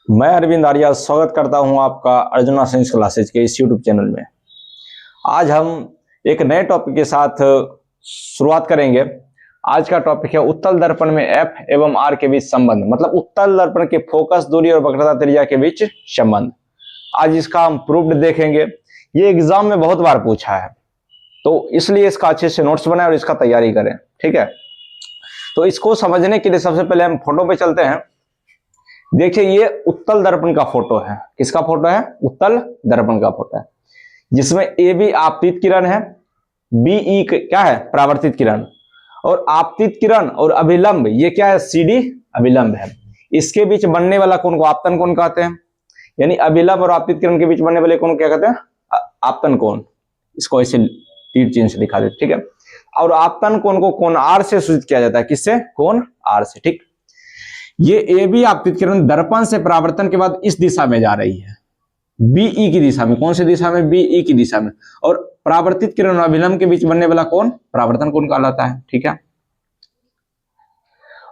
मैं अरविंद आर्या स्वागत करता हूं आपका अर्जुना साइंस क्लासेज के इस यूट्यूब चैनल में। आज हम एक नए टॉपिक के साथ शुरुआत करेंगे। आज का टॉपिक है उत्तल दर्पण में एफ एवं आर के बीच संबंध, मतलब उत्तल दर्पण के फोकस दूरी और वक्रता त्रिज्या के बीच संबंध। आज इसका हम प्रूफ्ड देखेंगे। ये एग्जाम में बहुत बार पूछा है, तो इसलिए इसका अच्छे से नोट्स बनाए और इसका तैयारी करें। ठीक है, तो इसको समझने के लिए सबसे पहले हम फोटो पे चलते हैं। देखिए, ये उत्तल दर्पण का फोटो है। किसका फोटो है? उत्तल दर्पण का फोटो है, जिसमें ए बी आपतित किरण है, बी ई क्या है? परावर्तित किरण। और आपतित किरण और अभिलंब ये क्या है? सी डी अभिलंब है। इसके बीच बनने वाला कोण को आपतन कोण कहते हैं। यानी अभिलंब और आपतित किरण के बीच बनने वाले कोण क्या कहते हैं? आपतन कोण। इसको ऐसे तीर चिन्ह से दिखा देते। ठीक है, और आपतन कोण को कोण आर से सूचित किया जाता है। किससे? कोण आर से। ठीक, ये ए बी आपतित किरण दर्पण से परावर्तन के बाद इस दिशा में जा रही है, बीई की दिशा में। कौन सी दिशा में? बीई की दिशा में। और परावर्तित किरण और अभिलंब के बीच बनने वाला कोण परावर्तन कोण कहलाता है। ठीक है,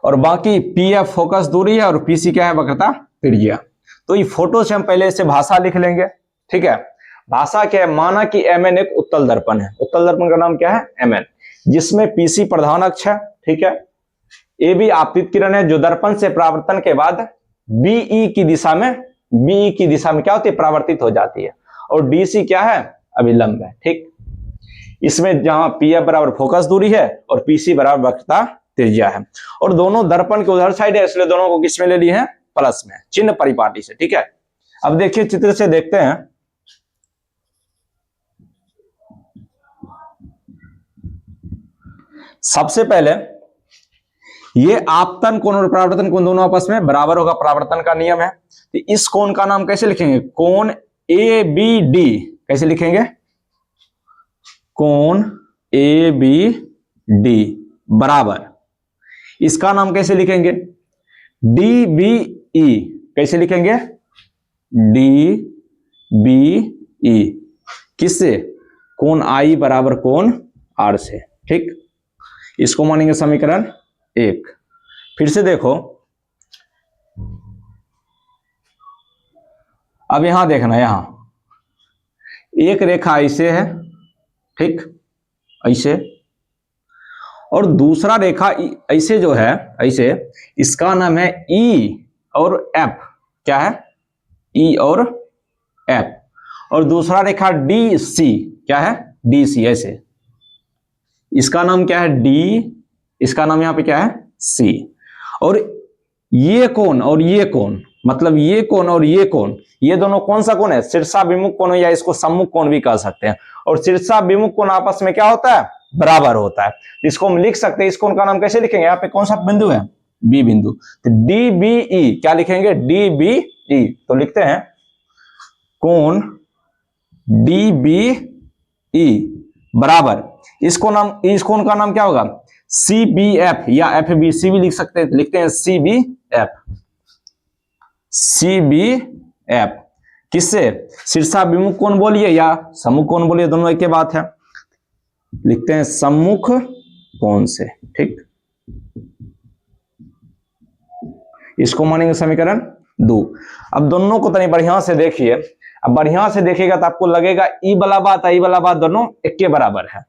और बाकी पी एफ फोकस दूरी है और पीसी क्या है? वक्रता त्रिज्या। तो ये फोटो से हम पहले इसे भाषा लिख लेंगे। ठीक है, भाषा क्या है? माना कि एमएन एक उत्तल दर्पण है। उत्तल दर्पण का नाम क्या है? एमएन, जिसमें पीसी प्रधान अक्ष है। ठीक है, ए बी आपतित किरण है जो दर्पण से परावर्तन के बाद बीई की दिशा में क्या होती है? परावर्तित हो जाती है। और डीसी क्या है? अभिलंब है। ठीक, इसमें जहां पीएफ बराबर फोकस दूरी है और पीसी बराबर वक्रता त्रिज्या है। और दोनों दर्पण के उधर साइड है, इसलिए दोनों को किस में ले लिए हैं? प्लस में, चिन्ह परिपाटी से। ठीक है, अब देखिए चित्र से देखते हैं। सबसे पहले ये आपतन कोण और परावर्तन कोण दोनों आपस में बराबर होगा, परावर्तन का नियम है। तो इस कोण का नाम कैसे लिखेंगे? कोण ए बी डी। कैसे लिखेंगे? कोण ए बी डी बराबर, इसका नाम कैसे लिखेंगे? D B E. कैसे लिखेंगे? D B E. किससे? कोण आई बराबर कोण आर से। ठीक, इसको मानेंगे समीकरण एक। फिर से देखो, अब यहां देखना, यहां एक रेखा ऐसे है। ठीक, ऐसे, और दूसरा रेखा ऐसे जो है, ऐसे, इसका नाम है ई और एफ। क्या है? ई और एफ। और दूसरा रेखा डी सी। क्या है? D C. ऐसे, इसका नाम क्या है? डी, इसका नाम यहां पे क्या है? सी। और ये कोण और ये कोण, मतलब ये कोण और ये कोण, ये दोनों कौन सा कोण है? शीर्षाभिमुख कोण, या इसको सम्मुख कोण भी कह सकते हैं। और शीर्षाभिमुख कोण आपस में क्या होता है? बराबर होता है। इसको हम लिख सकते हैं। इस कोण का नाम कैसे लिखेंगे? यहाँ पे कौन सा बिंदु है? बी बिंदु। तो डी बी ई। क्या लिखेंगे? D B E. तो लिखते हैं कोण डी बी ई बराबर, इस कोण का नाम क्या होगा? सी बी एफ, या एफ बी सी भी लिख सकते हैं। लिखते हैं C B F. C B F किससे? शीर्षाभिमुख कोण बोलिए या सम्मुख कोण बोलिए, दोनों एक ही बात है। लिखते हैं सम्मुख कोण से। ठीक, इसको मानेंगे समीकरण 2। अब दोनों को तनी बढ़िया से देखिए। अब बढ़िया से देखिएगा तो आपको लगेगा ई वाला बात ई वाला बात दोनों एक के बराबर है।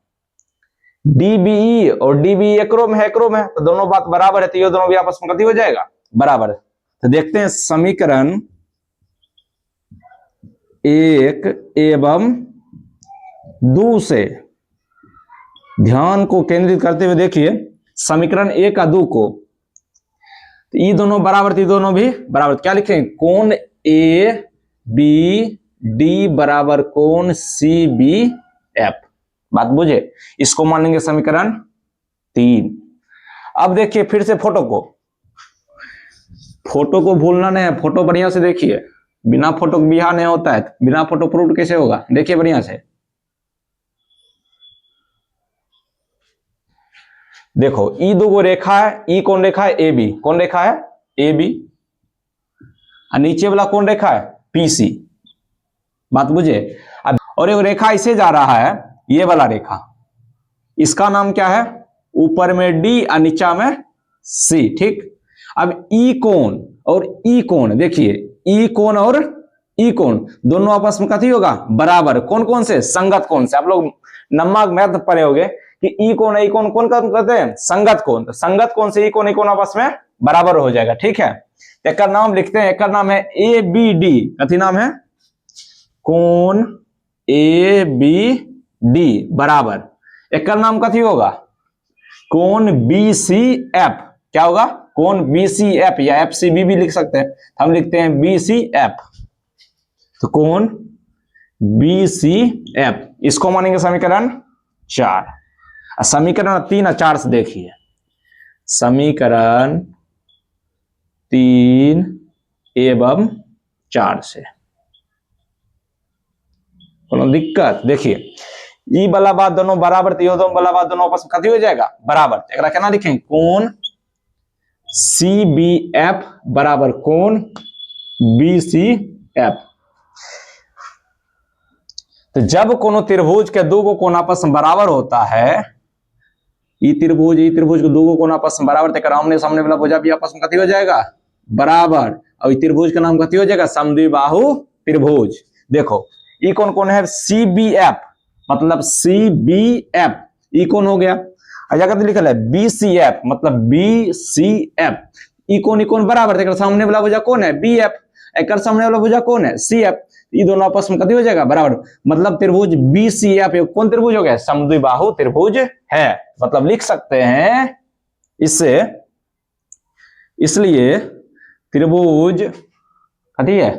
डीबीई और डीबीई एकरो में है, तो दोनों बात बराबर है, तो ये दोनों भी आपस में कथी हो जाएगा? बराबर। तो देखते हैं समीकरण 1 एवं 2 से ध्यान को केंद्रित करते हुए देखिए समीकरण 1 और 2 को। तो ये दोनों बराबर थी, दोनों भी बराबर। क्या लिखेंगे? कोण ए बी डी बराबर कोण सी बी एफ। बात बुझे? इसको मान लेंगे समीकरण 3। अब देखिए फिर से फोटो को भूलना नहीं है। फोटो बढ़िया से देखिए, बिना फोटो के बिहार नहीं होता है। बिना फोटो प्रूफ कैसे होगा? देखिए बढ़िया से देखो, ई दो रेखा है। ई कौन रेखा है? A B. कौन रेखा है? A B. और नीचे वाला कौन रेखा है? पीसी। बात बुझे? अब और एक रेखा ऐसे जा रहा है, ये वाला रेखा, इसका नाम क्या है? ऊपर में डी और नीचा में सी। ठीक, अब ई कोण और ई कोण देखिए, ई कोण और ई कोण दोनों आपस में कथी होगा, बराबर। कौन कौन से, संगत कोण से। आप लोग नम्मा मैथ पढ़े होंगे कि ई कोण ई कोण कौन कहते हैं, संगत कोण। तो संगत कोण से ई कोण आपस में बराबर हो जाएगा, ठीक है। एक नाम लिखते हैं, एक नाम है ए बी डी। कथी नाम है, कोण ए बी डी बराबर। एक नाम कथी होगा, कोण बी सी एफ। क्या होगा, कोण बी सी एफ, या एफ सी बी भी लिख सकते हैं, हम लिखते हैं बी सी एफ। तो कोण बी सी एफ, इसको मानेंगे समीकरण 4। समीकरण 3 और 4 से देखिए, समीकरण 3 एवं 4 से कोनो दिक्कत। देखिए ई वाला बात दोनों बराबर, तो ये दोनों वाला बात दोनों आपस में कथी हो जाएगा, बराबर। एकरा केना लिखेंगे, कोण सी बी एफ बराबर कोण बी सी एफ। तो जब कोनो त्रिभुज के दो गो कोण आपस में बराबर होता है, ई त्रिभुज के दो गो कोण आपस में बराबर, तो आमने सामने वाला भुजा भी आपस में कथी हो जाएगा, बराबर। और ई त्रिभुज का नाम कथी हो जाएगा, समद्विबाहु त्रिभुज। देखो ई कौन कौन है, सी बी एफ, मतलब सी बी एफ, ई कौन हो गया। कथी लिखल है, बी सी एफ, मतलब बी सी एफ। ई कौन बराबर, एक सामने वाला भुजा कौन है, बी एफ, एक सामने वाला भुजा कौन है, सी एफ। ये दोनों आपस में कथी हो जाएगा, बराबर। मतलब त्रिभुज बी सी एफ कौन त्रिभुज हो गया, समद्विबाहु त्रिभुज है। मतलब लिख सकते हैं इससे, इसलिए त्रिभुज कथी है,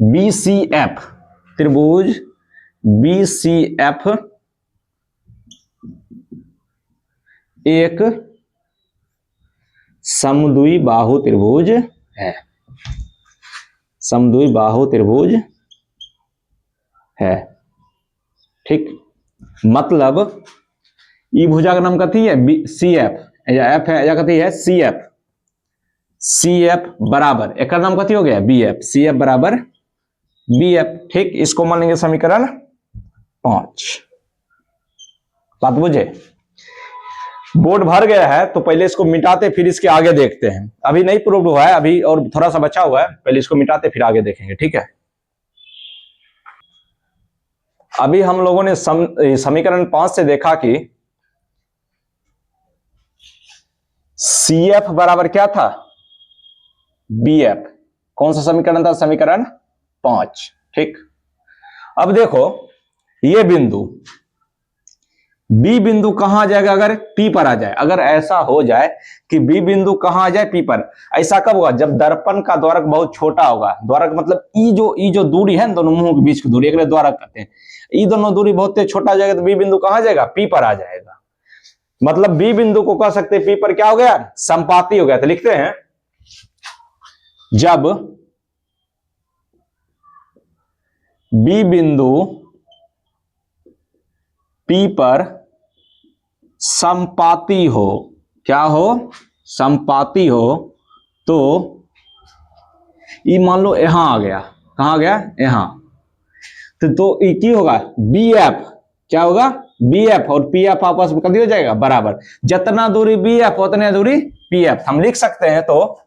बी सी एफ, त्रिभुज बी सी एफ एक समद्विबाहु त्रिभुज है, समद्विबाहु त्रिभुज है, ठीक। मतलब ई भुजा का नाम कथी है, सी एफ, या एफ है, या कथी है, सी एफ। सी एफ बराबर एक नाम कथी हो गया, बी एफ। सी एफ बराबर बी एफ, ठीक। इसको मान लेंगे समीकरण 5। बात बुझे। बोर्ड भर गया है तो पहले इसको मिटाते फिर इसके आगे देखते हैं। अभी नहीं प्रूव हुआ है, अभी और थोड़ा सा बचा हुआ है, पहले इसको मिटाते फिर आगे देखेंगे, ठीक है। अभी हम लोगों ने समीकरण 5 से देखा कि सी एफ बराबर क्या था, बी एफ। कौन सा समीकरण था, समीकरण 5, ठीक। अब देखो ये बिंदु बी बिंदु कहां आ जाएगा, अगर पी पर आ जाए। अगर ऐसा हो जाए कि बी बिंदु कहां आ जाए, पी पर, ऐसा कब होगा, जब दर्पण का द्वारक बहुत छोटा होगा। द्वारक मतलब ई जो दूरी है ना, दोनों मुंह के बीच की दूरी, एक द्वारक कहते हैं। ई दोनों दूरी बहुत छोटा हो जाएगा तो बी बिंदु कहां आ जाएगा, पी पर आ जाएगा। मतलब बी बिंदु को कह सकते हैं पी पर क्या हो गया, संपाती हो गया। तो लिखते हैं, जब बी बिंदु पी पर संपाती हो, क्या हो, संपाती हो, तो ये मान लो यहां आ गया, कहां आ गया, यहां। तो ये की होगा, बी एफ, क्या होगा, बी एफ और पी एफ आपस में कभी हो जाएगा, बराबर। जितना दूरी बी एफ उतने दूरी पी एफ। हम लिख सकते हैं, तो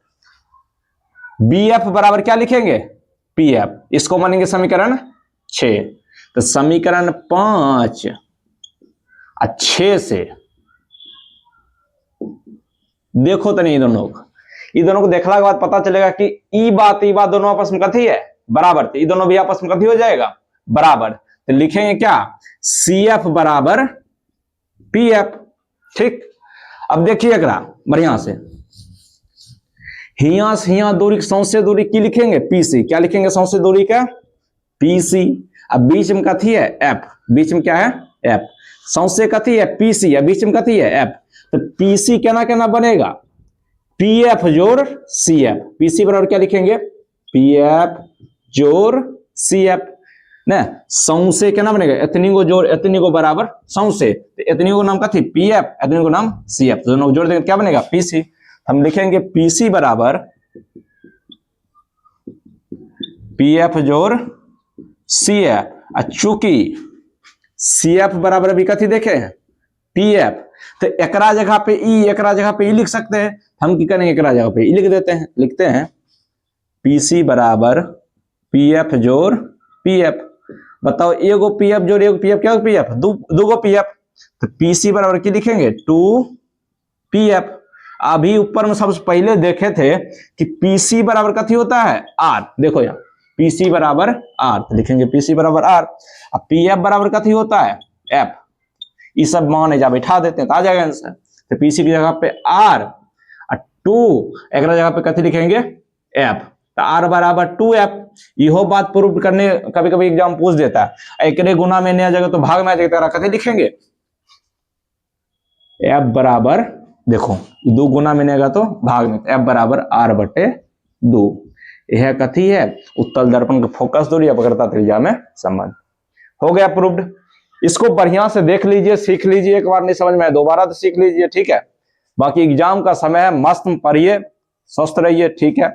बी एफ बराबर क्या लिखेंगे, पी एफ। इसको मानेंगे समीकरण 6। तो समीकरण 5 और 6 से देखो तो नहीं, दोनों को देखने के बाद पता चलेगा कि ई बात दोनों आपस में कथी है, बराबर। तो ये दोनों भी आपस में कथी हो जाएगा, बराबर। तो लिखेंगे क्या, सी एफ बराबर पी एफ, ठीक। अब देखिए बढ़िया से, हिया से हिया दूरी, सौंसे दूरी की लिखेंगे, पीसी। क्या लिखेंगे, सौंसे दूरी का पीसी। अब बीच में कथी है, एफ। बीच में क्या है, एफ। सौंसे कथी है, पीसी, या बीच में कथी है, एफ। तो पीसी कहना बनेगा, पी एफ जोड़ सी एफ। पीसी बराबर क्या लिखेंगे, पी एफ जोड़ सी एफ ना। सौंसे क्या बनेगा, इतनी को जोड़ इतनी को बराबर सौंसे। तो इतनी को नाम कथी, पी एफ, इतनी को नाम सी एफ। दोनों को जोड़ देंगे क्या बनेगा, पीसी। हम लिखेंगे पीसी बराबर पी एफ जोड़ सी एफ। चूंकि सी एफ बराबर अभी कथी देखे हैं, पी एफ, तो एकरा जगह पे ई, एकरा जगह पे ई लिख सकते हैं। हम की करेंगे, एकरा जगह पे ई लिख देते हैं। लिखते हैं पीसी बराबर पीएफ जोड़ पीएफ। बताओ एगो पीएफ जोड़ एगो पीएफ क्या पीएफ दो पीएफ, तो पीसी बराबर की लिखेंगे 2 पीएफ। अभी ऊपर में सबसे पहले देखे थे कि पीसी बराबर कथी होता है आर, देखो यहाँ पीसी बराबर आर, तो लिखेंगे पीसी बराबर आर। अब पीएफ बराबर कथी होता है एफ, ये सब माने जा बैठा देते हैं तो आ जाएगा आंसर। तो पीसी की जगह पे आर और 2 एक जगह पे कथी लिखेंगे एफ, तो आर बराबर 2एफ। इहो बात प्रूव करने कभी कभी एग्जाम पूछ देता है, एक गुना में नया जगह तो भाग में आ जाएगा, कथी लिखेंगे एफ बराबर, देखो 2 गुना में नेगा तो भाग में, एफ बराबर आर बटे 2। यह कथी है उत्तल दर्पण का फोकस दूरी अपवर्तकता त्रिज्या में संबंध। हो गया प्रूव्ड। इसको बढ़िया से देख लीजिए, सीख लीजिए, एक बार नहीं समझ में आए दोबारा तो सीख लीजिए, ठीक है। बाकी एग्जाम का समय है, मस्त पढ़िए, स्वस्थ रहिए, ठीक है।